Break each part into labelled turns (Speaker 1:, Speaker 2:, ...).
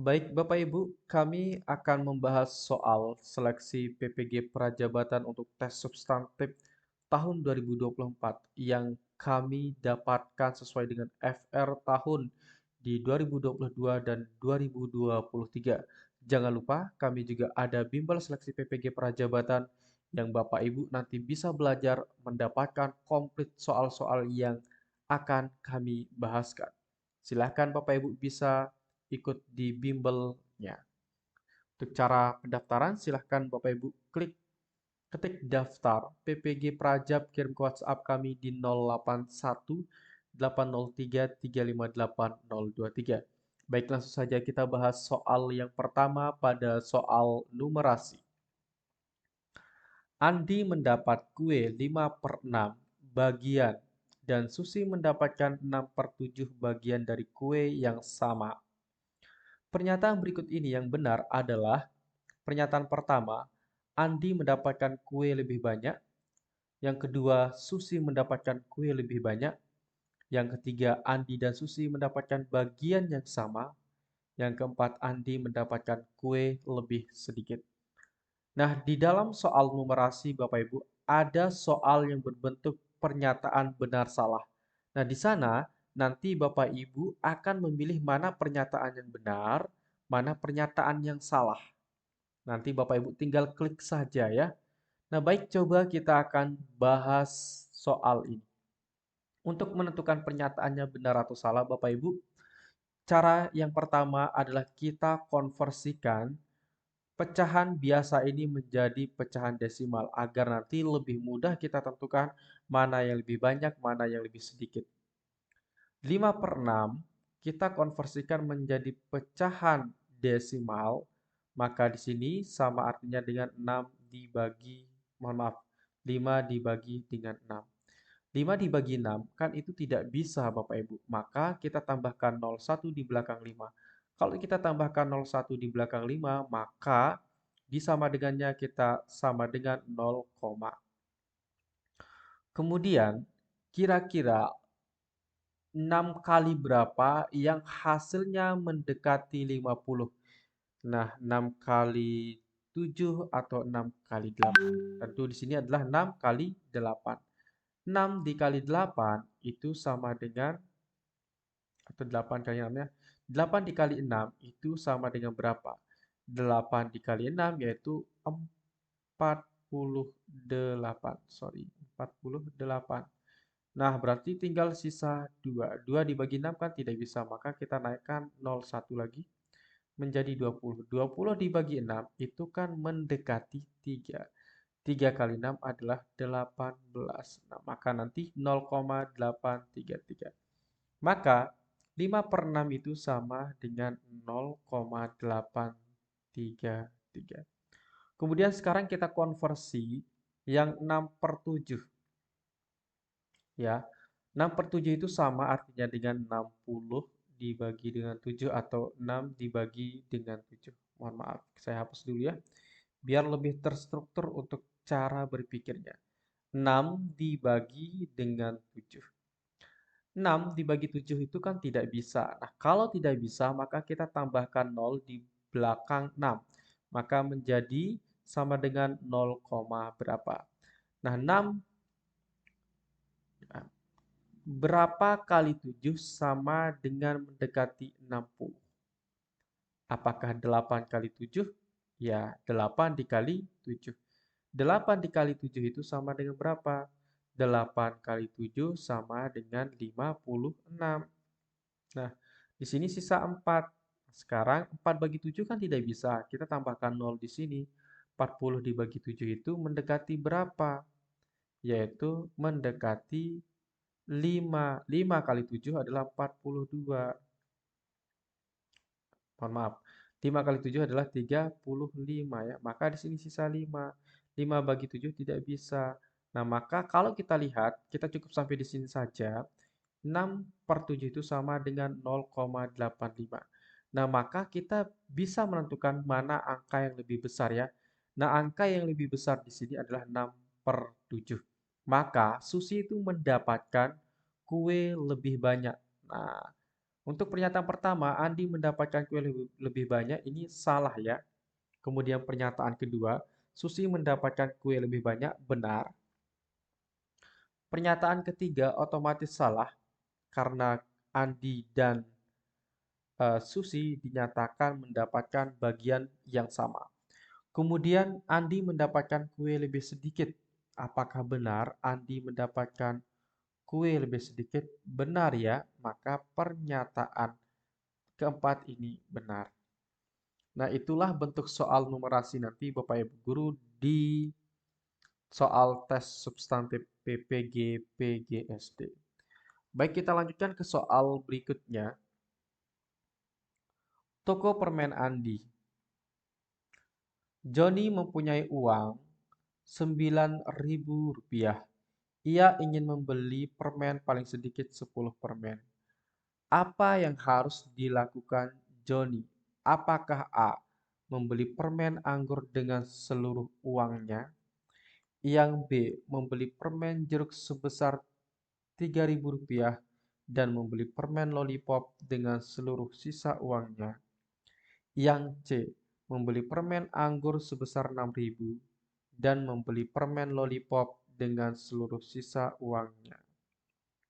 Speaker 1: Baik, Bapak Ibu, kami akan membahas soal seleksi PPG Prajabatan untuk tes substantif tahun 2024 yang kami dapatkan sesuai dengan FR tahun di 2022 dan 2023. Jangan lupa, kami juga ada bimbel seleksi PPG Prajabatan yang Bapak Ibu nanti bisa belajar mendapatkan komplit soal-soal yang akan kami bahaskan. Silahkan Bapak Ibu bisa ikut di bimbelnya. Untuk cara pendaftaran, silahkan Bapak Ibu ketik daftar PPG Prajab, kirim ke WhatsApp kami di 081 803 358 023. Baik, langsung saja kita bahas soal yang pertama pada soal numerasi. Andi mendapat kue 5/6 bagian dan Susi mendapatkan 6/7 bagian dari kue yang sama. Pernyataan berikut ini yang benar adalah pernyataan pertama, Andi mendapatkan kue lebih banyak. Yang kedua, Susi mendapatkan kue lebih banyak. Yang ketiga, Andi dan Susi mendapatkan bagian yang sama. Yang keempat, Andi mendapatkan kue lebih sedikit. Nah, di dalam soal numerasi Bapak Ibu, ada soal yang berbentuk pernyataan benar salah. Nah, di sana nanti Bapak Ibu akan memilih mana pernyataan yang benar, mana pernyataan yang salah. Nanti Bapak Ibu tinggal klik saja ya. Nah, baik, coba kita akan bahas soal ini. Untuk menentukan pernyataannya benar atau salah, Bapak Ibu, cara yang pertama adalah kita konversikan pecahan biasa ini menjadi pecahan desimal agar nanti lebih mudah kita tentukan mana yang lebih banyak, mana yang lebih sedikit. 5/6 kita konversikan menjadi pecahan desimal, maka di sini sama artinya dengan 6 dibagi, mohon maaf, 5 dibagi dengan 6. 5 dibagi 6 kan itu tidak bisa Bapak Ibu, maka kita tambahkan 01 di belakang 5. Kalau kita tambahkan 01 di belakang 5, maka disama dengannya kita sama dengan 0, kemudian kira-kira 6 kali berapa yang hasilnya mendekati 50? Nah, 6 kali 7 atau 6 kali 8? Tentu di sini adalah 6 kali 8. 6 dikali 8 itu sama dengan, atau 8 kali 6 ya. 8 dikali 6 itu sama dengan berapa? 8 dikali 6 yaitu 48. Sorry, 48. Nah, berarti tinggal sisa 2. 2 dibagi 6 kan tidak bisa, maka kita naikkan 01 lagi menjadi 20. 20 dibagi 6 itu kan mendekati 3. 3 kali 6 adalah 18. Nah, maka nanti 0,833. Maka 5/6 itu sama dengan 0,833. Kemudian sekarang kita konversi yang 6/7. Ya, 6/7 itu sama artinya dengan 60 dibagi dengan 7 atau 6 dibagi dengan 7. Mohon maaf, saya hapus dulu ya. Biar lebih terstruktur untuk cara berpikirnya. 6 dibagi dengan 7. 6 dibagi 7 itu kan tidak bisa. Nah, kalau tidak bisa, maka kita tambahkan 0 di belakang 6. Maka menjadi sama dengan 0, berapa. Nah, 6 berapa kali 7 sama dengan mendekati 60? Apakah 8 kali 7? Ya, 8 dikali 7. 8 dikali 7 itu sama dengan berapa? 8 kali 7 sama dengan 56. Nah, di sini sisa 4. Sekarang 4 bagi 7 kan tidak bisa. Kita tambahkan 0 di sini. 40 dibagi 7 itu mendekati berapa? Yaitu mendekati 5. 5 kali 7 adalah 42. Mohon maaf. 5 kali 7 /, adalah 35 ya. Maka di sini sisa 5. 5 bagi 7 tidak bisa. Nah, maka kalau kita lihat, kita cukup sampai di sini saja. 6/7 itu sama dengan 0,85. Nah, maka kita bisa menentukan mana angka yang lebih besar ya. Nah, angka yang lebih besar di sini adalah 6/7. Maka Susi itu mendapatkan kue lebih banyak. Nah, Untuk pernyataan pertama, Andi mendapatkan kue lebih banyak, ini salah ya. Kemudian pernyataan kedua, Susi mendapatkan kue lebih banyak, benar. Pernyataan ketiga otomatis salah karena Andi dan Susi dinyatakan mendapatkan bagian yang sama. Kemudian Andi mendapatkan kue lebih sedikit. Apakah benar Andi mendapatkan kue lebih sedikit? Benar ya, maka pernyataan keempat ini benar. Nah, itulah bentuk soal numerasi nanti Bapak Ibu Guru di soal tes substantif PPG PGSD. Baik, kita lanjutkan ke soal berikutnya. Toko permen Andi. Joni mempunyai uang Rp9.000. Ia ingin membeli permen paling sedikit 10 permen. Apa yang harus dilakukan Joni? Apakah A. Membeli permen anggur dengan seluruh uangnya? Yang B. Membeli permen jeruk sebesar Rp3.000 dan membeli permen lollipop dengan seluruh sisa uangnya? Yang C. Membeli permen anggur sebesar Rp6.000 dan membeli permen lollipop dengan seluruh sisa uangnya.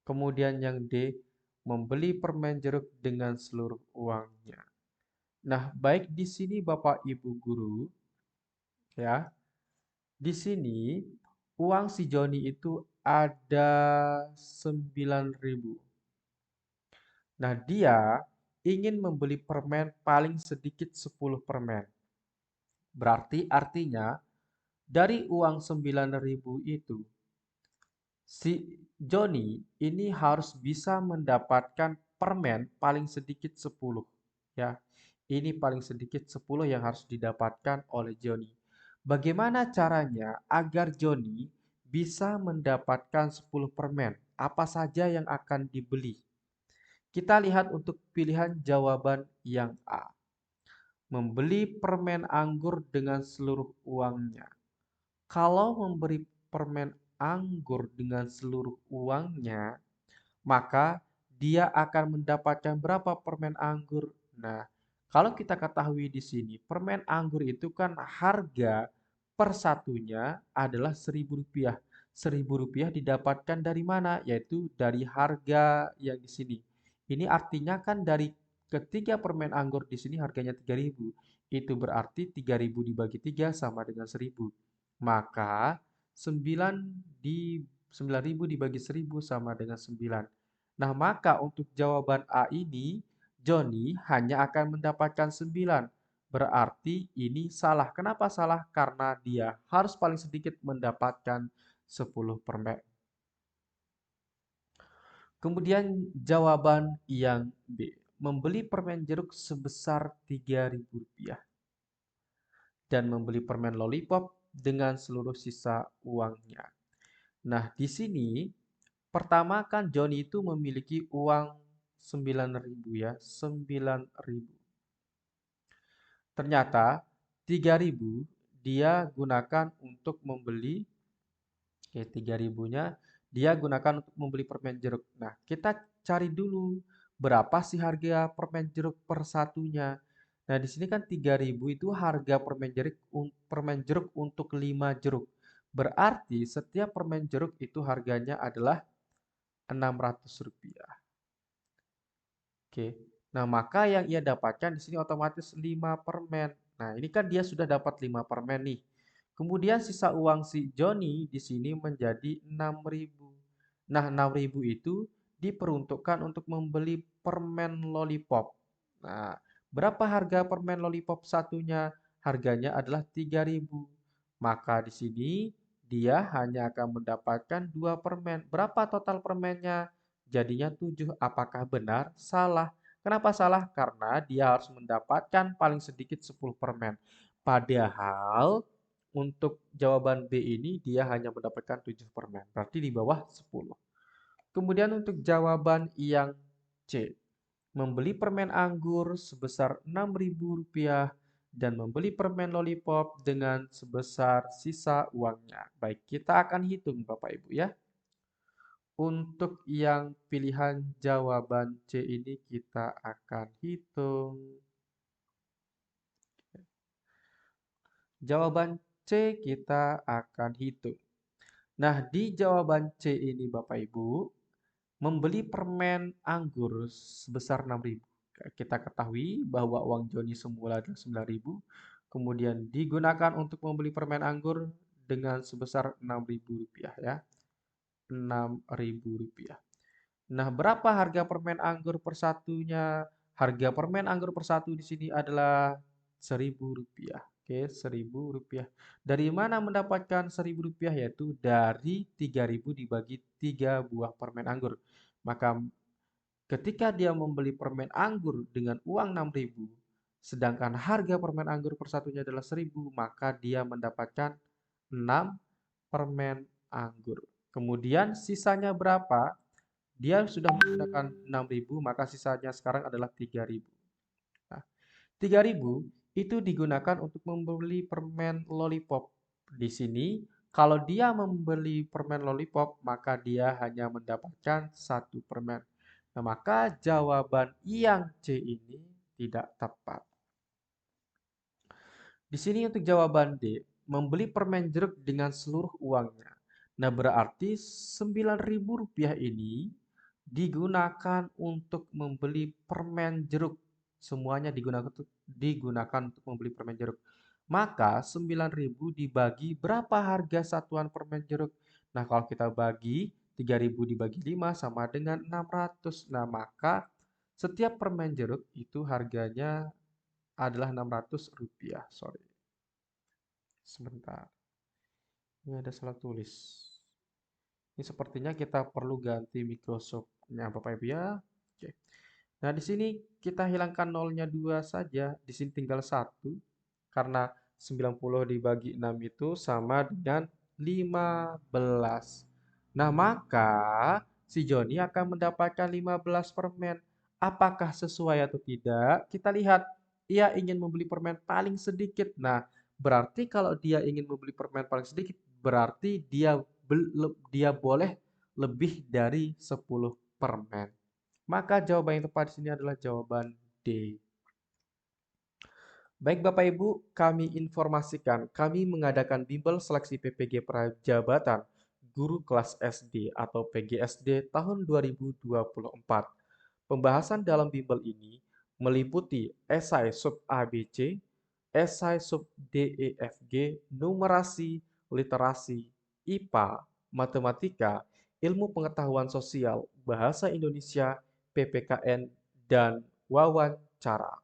Speaker 1: Kemudian yang D. Membeli permen jeruk dengan seluruh uangnya. Nah, baik di sini Bapak Ibu Guru, ya. Di sini uang si Joni itu ada 9.000. Nah, dia ingin membeli permen paling sedikit 10 permen. Berarti artinya dari uang 9.000 itu si Joni ini harus bisa mendapatkan permen paling sedikit 10. Ya. Ini paling sedikit 10 yang harus didapatkan oleh Joni. Bagaimana caranya agar Joni bisa mendapatkan 10 permen? Apa saja yang akan dibeli? Kita lihat untuk pilihan jawaban yang A. Membeli permen anggur dengan seluruh uangnya. Kalau memberi permen anggur dengan seluruh uangnya, maka dia akan mendapatkan berapa permen anggur? Nah, kalau kita ketahui di sini, permen anggur itu kan harga per satunya adalah Rp1.000. Rp1.000 didapatkan dari mana? Yaitu dari harga yang di sini. Ini artinya kan dari ketiga permen anggur di sini harganya 3.000. Itu berarti 3.000 dibagi 3 sama dengan 1.000. Maka 9 di 9.000 dibagi 1.000 sama dengan 9. Nah, maka untuk jawaban A ini, Joni hanya akan mendapatkan 9. Berarti ini salah. Kenapa salah? Karena dia harus paling sedikit mendapatkan 10 permen. Kemudian jawaban yang B. Membeli permen jeruk sebesar Rp3.000 dan membeli permen lollipop dengan seluruh sisa uangnya. Nah, di sini pertama kan Joni itu memiliki uang 9.000 ya, 9.000. Ternyata 3.000 dia gunakan untuk membeli, oke 3.000-nya dia gunakan untuk membeli permen jeruk. Nah, kita cari dulu berapa sih harga permen jeruk per satunya. Nah, di sini kan 3.000 itu harga permen jeruk untuk 5 jeruk. Berarti setiap permen jeruk itu harganya adalah Rp600. Oke. Nah, maka yang ia dapatkan di sini otomatis 5 permen. Nah, ini kan dia sudah dapat 5 permen nih. Kemudian sisa uang si Joni di sini menjadi 6.000. Nah, 6.000 itu diperuntukkan untuk membeli permen lollipop. Nah, berapa harga permen lollipop satunya? Harganya adalah 3.000. Maka di sini dia hanya akan mendapatkan 2 permen. Berapa total permennya? Jadinya 7. Apakah benar? Salah. Kenapa salah? Karena dia harus mendapatkan paling sedikit 10 permen. Padahal untuk jawaban B ini dia hanya mendapatkan 7 permen. Berarti di bawah 10. Kemudian untuk jawaban yang C. Membeli permen anggur sebesar Rp6.000 dan membeli permen lollipop dengan sebesar sisa uangnya. Baik, kita akan hitung Bapak Ibu ya. Untuk yang pilihan jawaban C ini kita akan hitung. Jawaban C kita akan hitung. Nah, di jawaban C ini Bapak Ibu, membeli permen anggur sebesar 6.000. Kita ketahui bahwa uang Joni semula adalah 9.000, kemudian digunakan untuk membeli permen anggur dengan sebesar 6.000 rupiah ya. 6.000 rupiah. Nah, berapa harga permen anggur per satunya? Harga permen anggur per satu di sini adalah 1.000 rupiah. Oke, 1.000 rupiah. Dari mana mendapatkan 1.000 rupiah? Yaitu dari 3.000 dibagi 3 buah permen anggur. Maka ketika dia membeli permen anggur dengan uang 6.000, sedangkan harga permen anggur per satunya adalah 1.000, maka dia mendapatkan 6 permen anggur. Kemudian sisanya berapa? Dia sudah menggunakan 6.000, maka sisanya sekarang adalah 3.000. Nah, 3.000 itu digunakan untuk membeli permen lollipop. Di sini, kalau dia membeli permen lollipop, maka dia hanya mendapatkan satu permen. Nah, maka jawaban yang C ini tidak tepat. Di sini untuk jawaban D, membeli permen jeruk dengan seluruh uangnya. Nah, berarti Rp9.000 ini digunakan untuk membeli permen jeruk. Semuanya digunakan untuk membeli permen jeruk. Maka 9.000 dibagi berapa harga satuan permen jeruk? Nah, kalau kita bagi 3.000 dibagi 5 sama dengan 600. Nah, maka setiap permen jeruk itu harganya adalah Rp600. Sorry. Sebentar. Ini ada salah tulis. Ini sepertinya kita perlu ganti Microsoft-nya Bapak Ibu ya. Oke. Nah, di sini kita hilangkan nolnya 2 saja. Di sini tinggal 1. Karena 90 dibagi 6 itu sama dengan 15. Nah, maka si Joni akan mendapatkan 15 permen. Apakah sesuai atau tidak? Kita lihat. Ia ingin membeli permen paling sedikit. Nah, berarti kalau dia ingin membeli permen paling sedikit, berarti dia boleh lebih dari 10 permen. Maka jawaban yang tepat di sini adalah jawaban D. Baik Bapak Ibu, kami informasikan kami mengadakan bimbel seleksi PPG Prajabatan Guru Kelas SD atau PGSD tahun 2024. Pembahasan dalam bimbel ini meliputi esai sub ABC, esai sub DEFG, numerasi, literasi, IPA, matematika, ilmu pengetahuan sosial, bahasa Indonesia, PPKN, dan wawancara.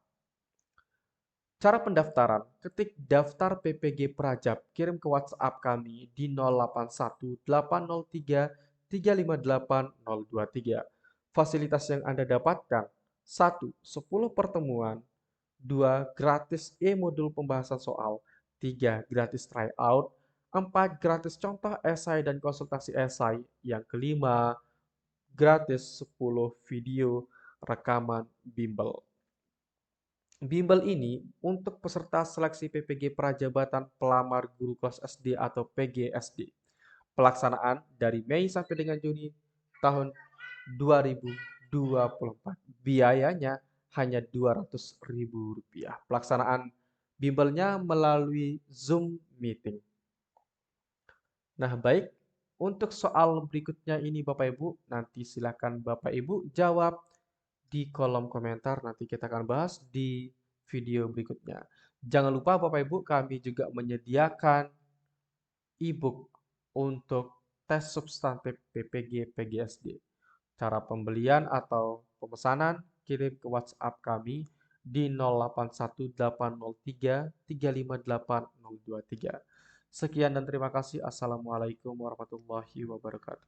Speaker 1: Cara pendaftaran, ketik daftar PPG Prajab, kirim ke WhatsApp kami di 081 803 358 023. Fasilitas yang Anda dapatkan: 1. 10 pertemuan, 2. Gratis e-modul pembahasan soal, 3. Gratis tryout, 4. Gratis contoh esai dan konsultasi esai, yang kelima, gratis 10 video rekaman bimbel. Bimbel ini untuk peserta seleksi PPG Prajabatan Pelamar Guru Kelas SD atau PGSD. Pelaksanaan dari Mei sampai dengan Juni tahun 2024. Biayanya hanya Rp200.000. Pelaksanaan bimbelnya melalui Zoom meeting. Nah, baik. Untuk soal berikutnya ini Bapak Ibu, nanti silakan Bapak Ibu jawab di kolom komentar. Nanti kita akan bahas di video berikutnya. Jangan lupa Bapak Ibu, kami juga menyediakan e-book untuk tes substantif PPG PGSD. Cara pembelian atau pemesanan kirim ke WhatsApp kami di 081803358023. Sekian dan terima kasih. Assalamualaikum warahmatullahi wabarakatuh.